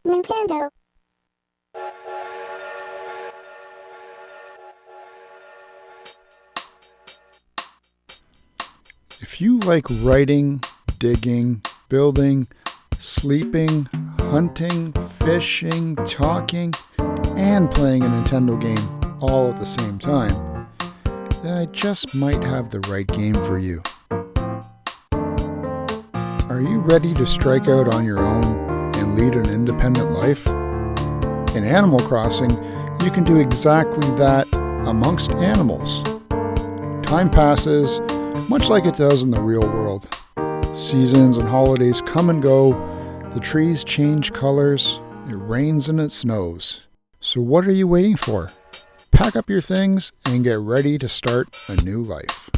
Nintendo. If you like writing, digging, building, sleeping, hunting, fishing, talking, and playing a Nintendo game all at the same time, then I just might have the right game for you. Are you ready to strike out on your own and lead an independent life? In Animal Crossing, you can do exactly that amongst animals. Time passes, much like it does in the real world. Seasons and holidays come and go, the trees change colors, it rains and it snows. So what are you waiting for? Pack up your things and get ready to start a new life.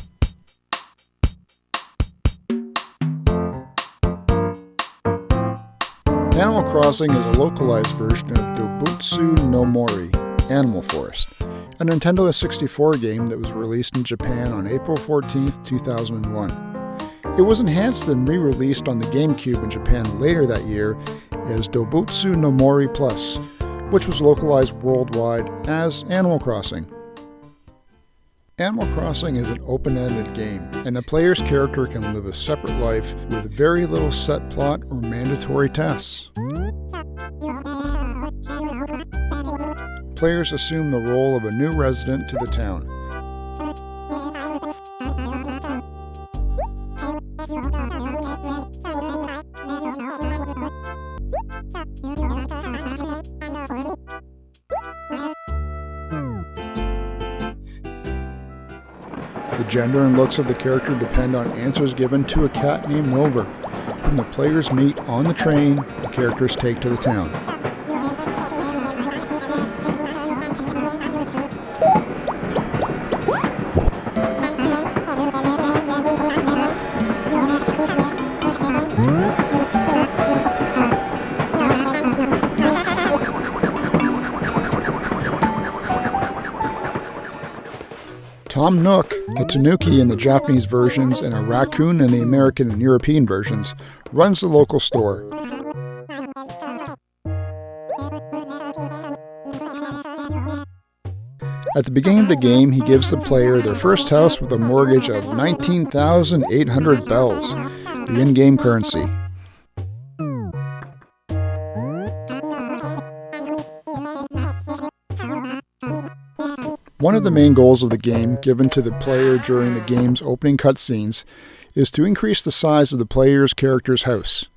Animal Crossing is a localized version of Dobutsu no Mori, Animal Forest, a Nintendo 64 game that was released in Japan on April 14, 2001. It was enhanced and re-released on the Gamecube in Japan later that year as Dobutsu no Mori Plus, which was localized worldwide as Animal Crossing. Animal Crossing is an open-ended game, and the player's character can live a separate life with very little set plot or mandatory tasks. Players assume the role of a new resident to the town. The gender and looks of the character depend on answers given to a cat named Rover, whom the players meet on the train the characters take to the town. Tom Nook, a tanuki in the Japanese versions and a raccoon in the American and European versions, runs the local store. At the beginning of the game, he gives the player their first house with a mortgage of 19,800 bells, the in-game currency. One of the main goals of the game, given to the player during the game's opening cutscenes, is to increase the size of the player's character's house.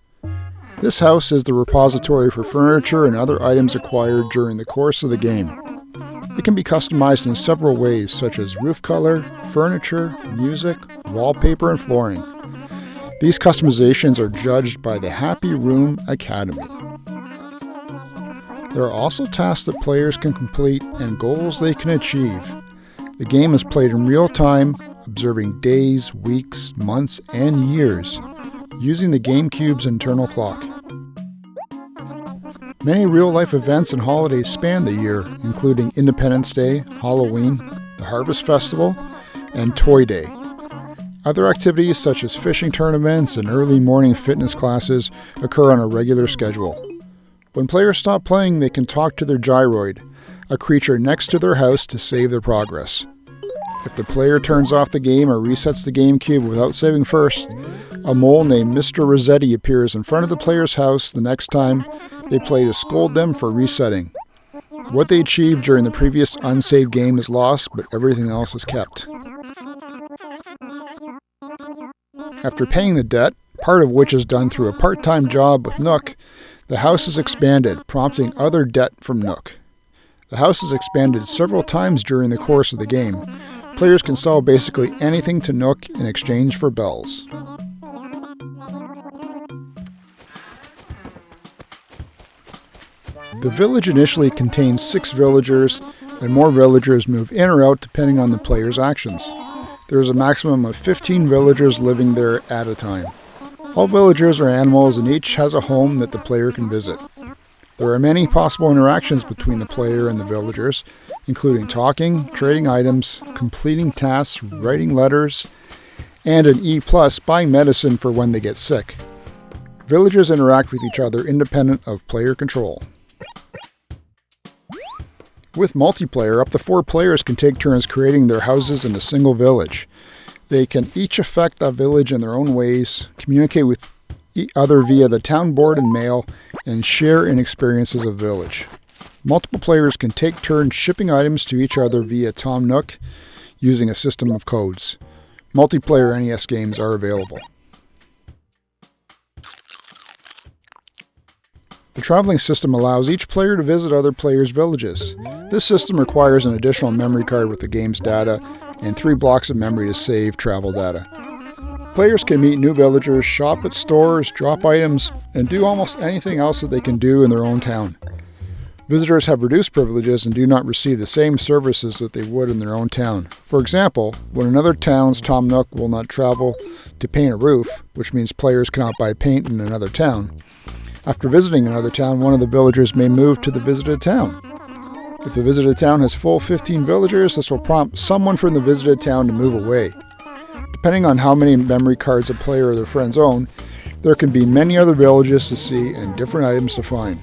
This house is the repository for furniture and other items acquired during the course of the game. It can be customized in several ways, such as roof color, furniture, music, wallpaper, and flooring. These customizations are judged by the Happy Room Academy. There are also tasks that players can complete and goals they can achieve. The game is played in real time, observing days, weeks, months, and years, using the Gamecube's internal clock. Many real-life events and holidays span the year, including Independence Day, Halloween, the Harvest Festival, and Toy Day. Other activities such as fishing tournaments and early morning fitness classes occur on a regular schedule. When players stop playing, they can talk to their gyroid, a creature next to their house, to save their progress. If the player turns off the game or resets the GameCube without saving first, a mole named Mr. Rossetti appears in front of the player's house the next time they play to scold them for resetting. What they achieved during the previous unsaved game is lost, but everything else is kept. After paying the debt, part of which is done through a part-time job with Nook, the house is expanded, prompting other debt from Nook. The house is expanded several times during the course of the game. Players can sell basically anything to Nook in exchange for bells. The village initially contains 6 villagers, and more villagers move in or out depending on the player's actions. There is a maximum of 15 villagers living there at a time. All villagers are animals and each has a home that the player can visit. There are many possible interactions between the player and the villagers, including talking, trading items, completing tasks, writing letters, and an E+, buying medicine for when they get sick. Villagers interact with each other independent of player control. With multiplayer, up to 4 players can take turns creating their houses in a single village. They can each affect that village in their own ways, communicate with each other via the town board and mail, and share in experiences of the village. Multiple players can take turns shipping items to each other via Tom Nook using a system of codes. Multiplayer NES games are available. The traveling system allows each player to visit other players' villages. This system requires an additional memory card with the game's data and 3 blocks of memory to save travel data. Players can meet new villagers, shop at stores, drop items, and do almost anything else that they can do in their own town. Visitors have reduced privileges and do not receive the same services that they would in their own town. For example, when another town's Tom Nook will not travel to paint a roof, which means players cannot buy paint in another town. After visiting another town, one of the villagers may move to the visited town. If the visited town has full 15 villagers, this will prompt someone from the visited town to move away. Depending on how many memory cards a player or their friends own, there can be many other villages to see and different items to find.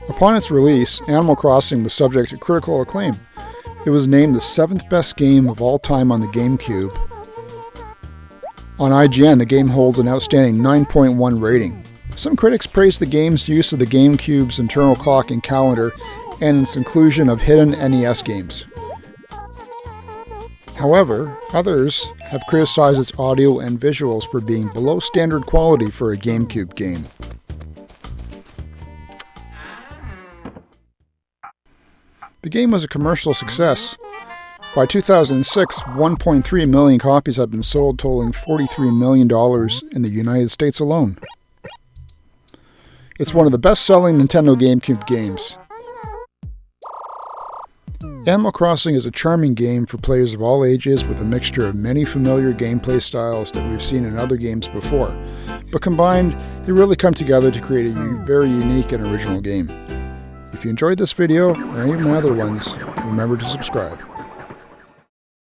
Upon its release, Animal Crossing was subject to critical acclaim. It was named the 7th best game of all time on the Gamecube. On IGN, the game holds an outstanding 9.1 rating. Some critics praised the game's use of the GameCube's internal clock and calendar and its inclusion of hidden NES games. However, others have criticized its audio and visuals for being below standard quality for a GameCube game. The game was a commercial success. By 2006, 1.3 million copies had been sold, totaling $43 million in the United States alone. It's one of the best-selling Nintendo GameCube games. Animal Crossing is a charming game for players of all ages with a mixture of many familiar gameplay styles that we've seen in other games before, but combined, they really come together to create a very unique and original game. If you enjoyed this video, or any of my other ones, remember to subscribe.